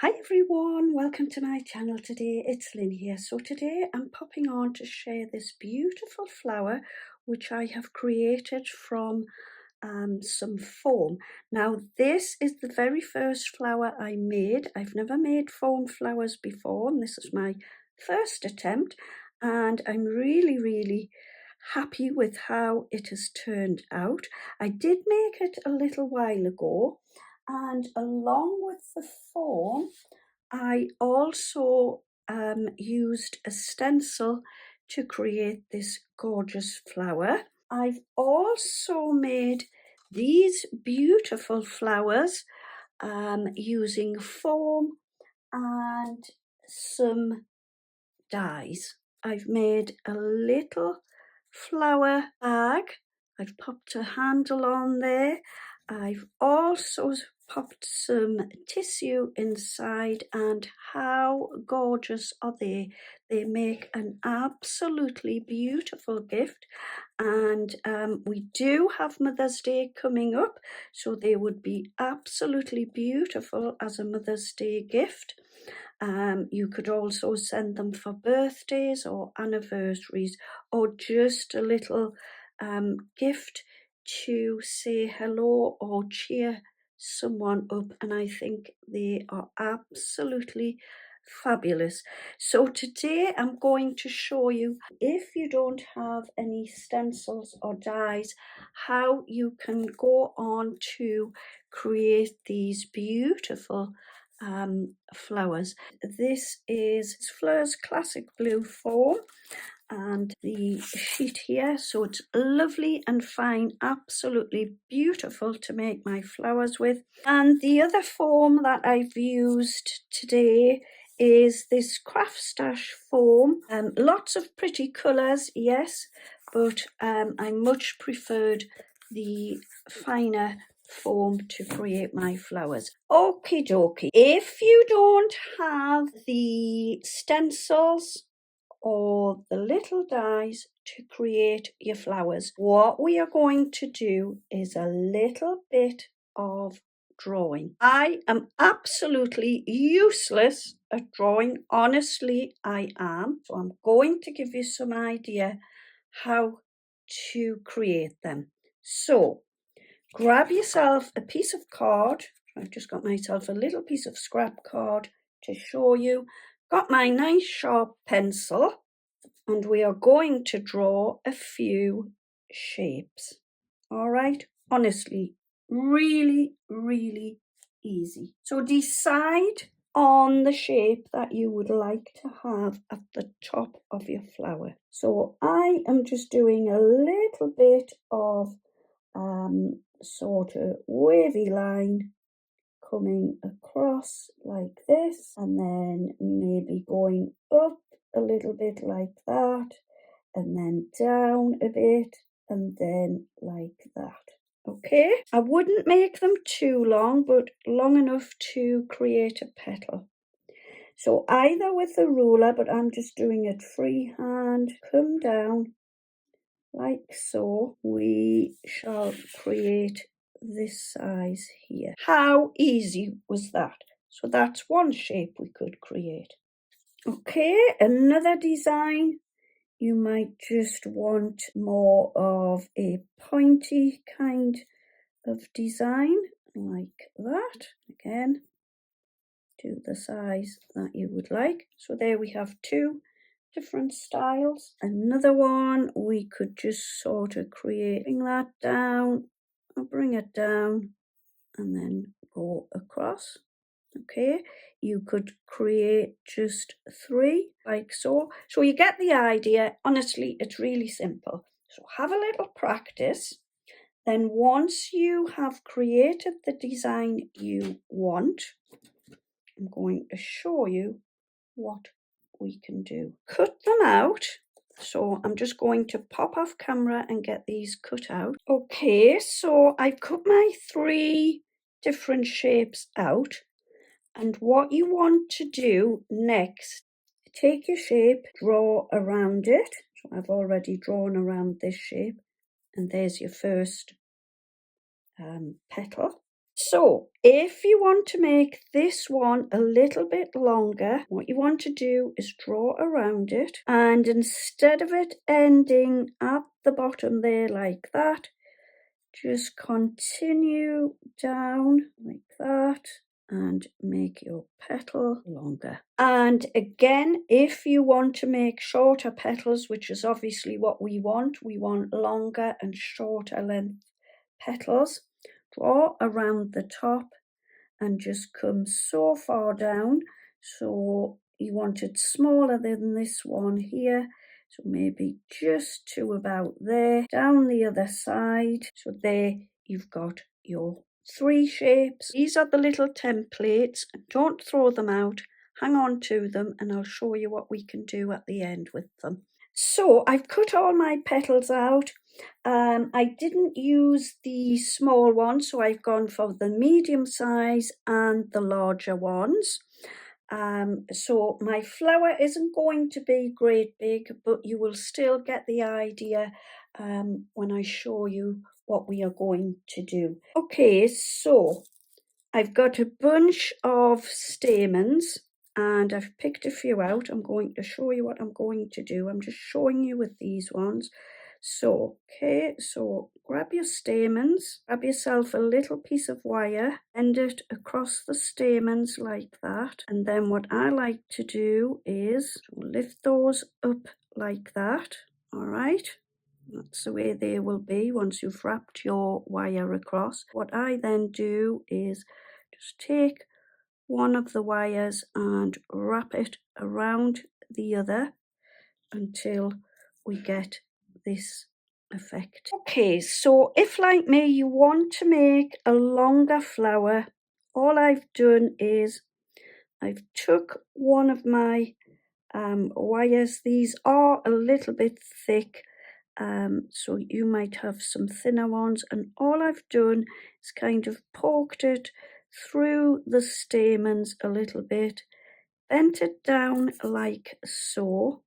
Hi everyone, welcome to my channel today. It's Lynn here. So today I'm popping on to share this beautiful flower which I have created from some foam. Now this is the very first flower I made. I've never made foam flowers before and this is my first attempt, and I'm really happy with how it has turned out. I did make it a little while ago, and along with the foam I also used a stencil to create this gorgeous flower. I've also made these beautiful flowers using foam and some dies. I've made a little flower bag. I've popped a handle on there. I've also popped some tissue inside, and how gorgeous are they? They make an absolutely beautiful gift, and we do have Mother's Day coming up, so they would be absolutely beautiful as a Mother's Day gift. You could also send them for birthdays or anniversaries, or just a little gift to say hello or cheer someone up, and I think they are absolutely fabulous. So today I'm going to show you, if you don't have any stencils or dies, how you can go on to create these beautiful flowers. This is Fleur's Classic Blue foam and the sheet here, so it's lovely and fine, absolutely beautiful to make my flowers with. And the other foam that I've used today is this Craft Stash foam. Lots of pretty colours, yes, but I much preferred the finer foam to create my flowers. Okie dokie. If you don't have the stencils or the little dies to create your flowers, what we are going to do is a little bit of drawing. I am absolutely useless at drawing, honestly I am, so I'm going to give you some idea how to create them. So grab yourself a piece of card. I've just got myself a little piece of scrap card to show you. Got my nice sharp pencil, and we are going to draw a few shapes. All right, honestly, really easy. So decide on the shape that you would like to have at the top of your flower. So I am just doing a little bit of sort of wavy line coming across like this, and then maybe going up a little bit like that, and then down a bit, and then like that. Okay, I wouldn't make them too long, but long enough to create a petal. So either with a ruler, but I'm just doing it freehand, come down like so. We shall create this size here. How easy was that? So that's one shape we could create. Okay, another design. You might just want more of a pointy kind of design like that. Again, do the size that you would like. So there we have two different styles. Another one, we could just sort of bring that down, I'll bring it down and then go across. Okay, you could create just three like so. So you get the idea. Honestly, it's really simple. So have a little practice. Then once you have created the design you want, I'm going to show you what we can do. Cut them out. So I'm just going to pop off camera and get these cut out. Okay, so I've cut my three different shapes out. And what you want to do next, take your shape, draw around it. So I've already drawn around this shape, and there's your first petal. So if you want to make this one a little bit longer, what you want to do is draw around it, and instead of it ending at the bottom there like that, just continue down like that and make your petal longer. And again, if you want to make shorter petals, which is obviously what we want longer and shorter length petals, draw around the top and just come so far down. So you want it smaller than this one here, so maybe just to about there, down the other side. So there you've got your 3 shapes. These are the little templates, and don't throw them out, hang on to them, and I'll show you what we can do at the end with them. So I've cut all my petals out. I didn't use the small ones, so I've gone for the medium size and the larger ones. So my flower isn't going to be great big, but you will still get the idea when I show you what we are going to do. Okay, so I've got a bunch of stamens and I've picked a few out. I'm going to show you what I'm going to do. I'm just showing you with these ones. So, okay, so grab your stamens, grab yourself a little piece of wire, bend it across the stamens like that. And then what I like to do is lift those up like that, all right? That's the way they will be once you've wrapped your wire across. What I then do is just take one of the wires and wrap it around the other until we get this effect. Okay, so if like me you want to make a longer flower, all I've done is I've took one of my wires. These are a little bit thick, so you might have some thinner ones, and all I've done is kind of poked it through the stamens a little bit, bent it down like so.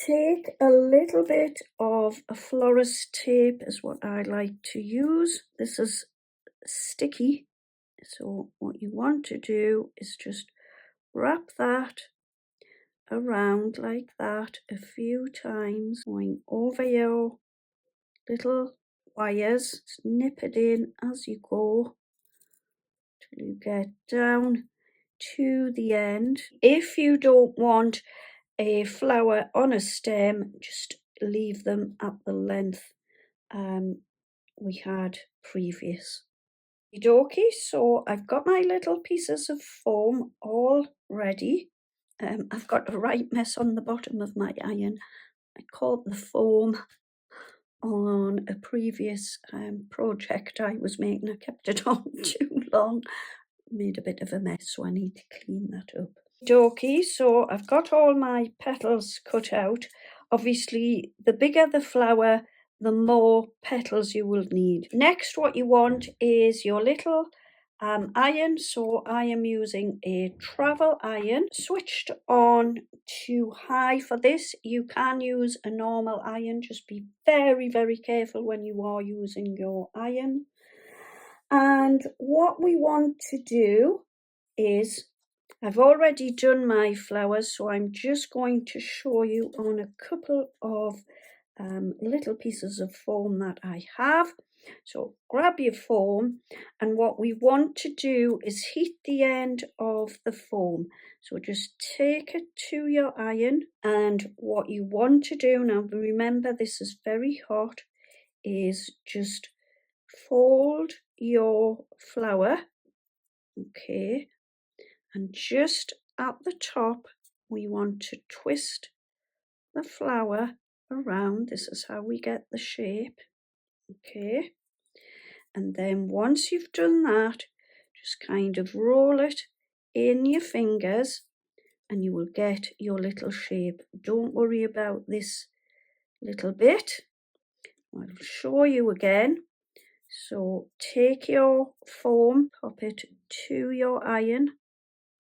Take a little bit of a florist tape is what I like to use. This is sticky, so what you want to do is just wrap that around like that a few times, going over your little wires, snip it in as you go till you get down to the end. If you don't want a flower on a stem, just leave them at the length we had previous. Okie, so I've got my little pieces of foam all ready. I've got a right mess on the bottom of my iron. I caught the foam on a previous project I was making. I kept it on too long, made a bit of a mess, so I need to clean that up. Okie, so I've got all my petals cut out. Obviously, the bigger the flower, the more petals you will need. Next, what you want is your little iron. So I am using a travel iron, switched on to high for this. You can use a normal iron, just be very, very careful when you are using your iron. And what we want to do is, I've already done my flowers, so I'm just going to show you on a couple of little pieces of foam that I have. So grab your foam, and what we want to do is heat the end of the foam. So just take it to your iron, and what you want to do, now remember this is very hot, is just fold your flower, okay, and just at the top we want to twist the flower around. This is how we get the shape, okay, and then once you've done that, just kind of roll it in your fingers and you will get your little shape. Don't worry about this little bit, I'll show you again. So take your foam, pop it to your iron.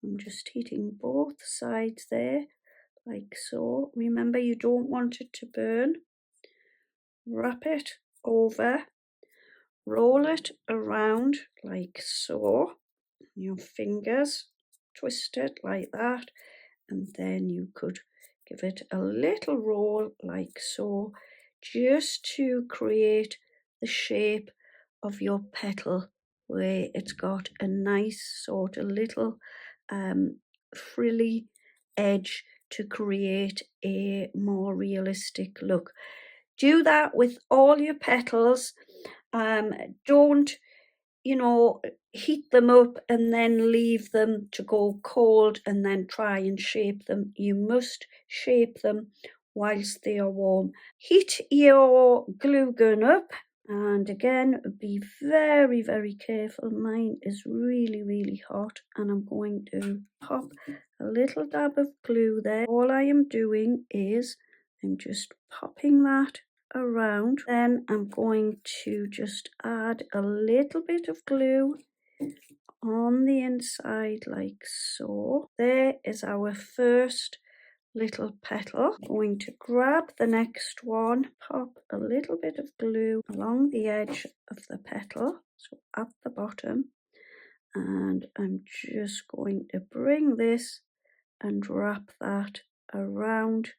I'm just heating both sides there, like so. Remember, you don't want it to burn. Wrap it over, roll it around like so, your fingers twist it like that, and then you could give it a little roll like so, just to create the shape of your petal, where it's got a nice sort of little frilly edge to create a more realistic look. Do that with all your petals. Don't, heat them up and then leave them to go cold and then try and shape them. You must shape them whilst they are warm. Heat your glue gun up, and again, be very, very careful. Mine is really, really hot, and I'm going to pop a little dab of glue there. All I am doing is I'm just popping that around. Then I'm going to just add a little bit of glue on the inside like so. There is our first little petal. I'm going to grab the next one, pop a little bit of glue along the edge of the petal, so at the bottom, and I'm just going to bring this and wrap that around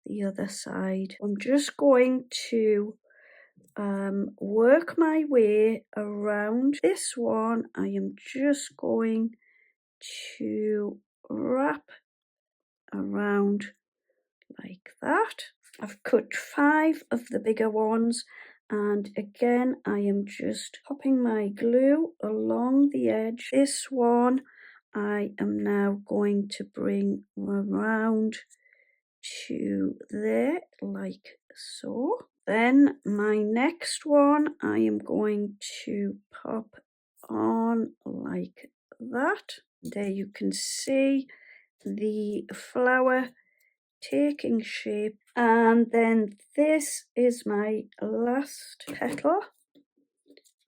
the other side. I'm just going to work my way around this one. I am just going to wrap around like that. I've cut 5 of the bigger ones, and again I am just popping my glue along the edge. This one I am now going to bring around to there like so. Then my next one I am going to pop on like that. There you can see the flower taking shape, and then this is my last petal,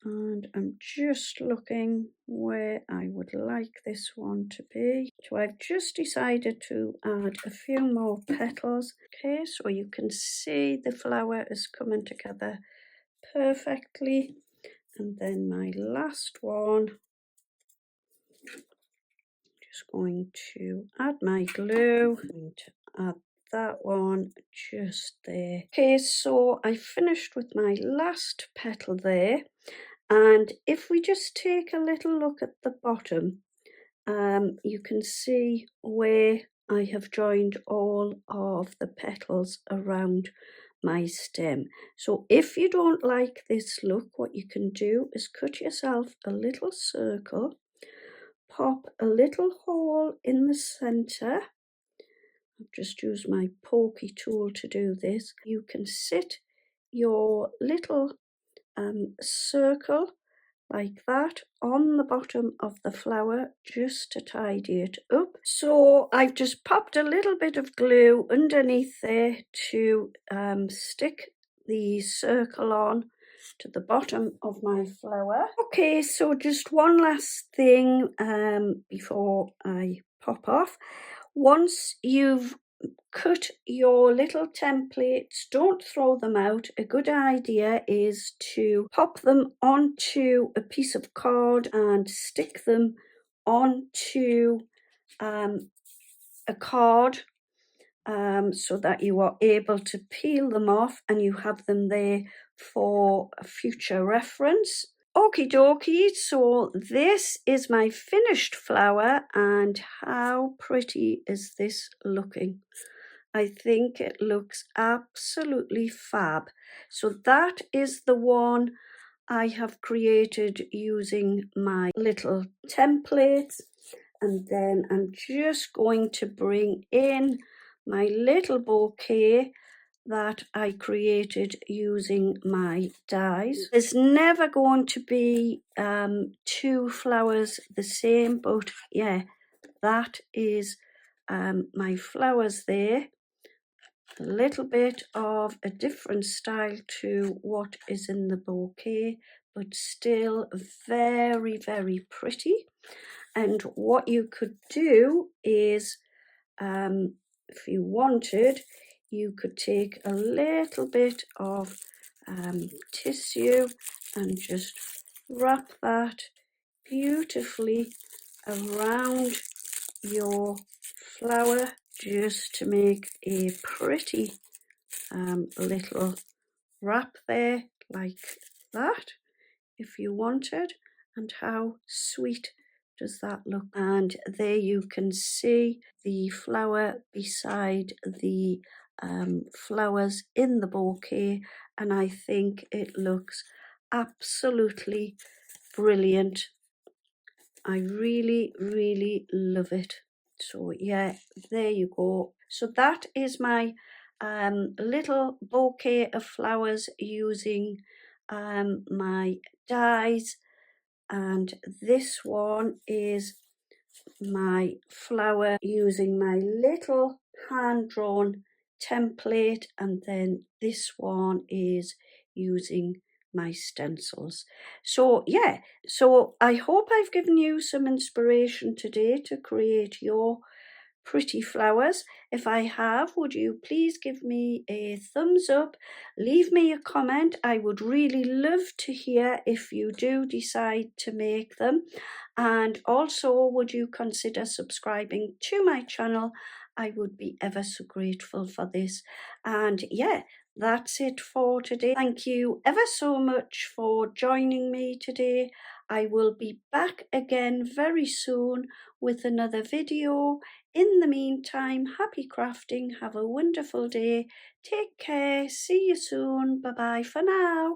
and I'm just looking where I would like this one to be. So I've just decided to add a few more petals. Okay, so you can see the flower is coming together perfectly. And then my last one, just going to add my glue and add that one just there. Okay, so I finished with my last petal there. And if we just take a little look at the bottom, you can see where I have joined all of the petals around my stem. So if you don't like this look, what you can do is cut yourself a little circle, pop a little hole in the center. I've just used my pokey tool to do this. You can sit your little circle like that on the bottom of the flower just to tidy it up. So I've just popped a little bit of glue underneath there to stick the circle on to the bottom of my flower. Okay, so just one last thing before I pop off. Once you've cut your little templates, don't throw them out. A good idea is to pop them onto a piece of card and stick them onto a card so that you are able to peel them off and you have them there for a future reference. Okie dokie, so this is my finished flower, and how pretty is this looking? I think it looks absolutely fab. So that is the one I have created using my little templates. And then I'm just going to bring in my little bouquet that I created using my dies. There's never going to be 2 flowers the same, but yeah, that is my flowers there. A little bit of a different style to what is in the bouquet, but still very, very pretty. And what you could do is, if you wanted, you could take a little bit of tissue and just wrap that beautifully around your flower, just to make a pretty little wrap there like that if you wanted. And how sweet does that look? And there you can see the flower beside the flowers in the bouquet, and I think it looks absolutely brilliant. I really, really love it. So yeah, there you go. So that is my little bouquet of flowers using my dies, and this one is my flower using my little hand-drawn template, and then this one is using my stencils. So yeah, so I hope I've given you some inspiration today to create your pretty flowers. If I have, would you please give me a thumbs up, leave me a comment. I would really love to hear if you do decide to make them, and also would you consider subscribing to my channel. I would be ever so grateful for this. And yeah, that's it for today. Thank you ever so much for joining me today. I will be back again very soon with another video. In the meantime, happy crafting, have a wonderful day, take care, see you soon, bye bye for now.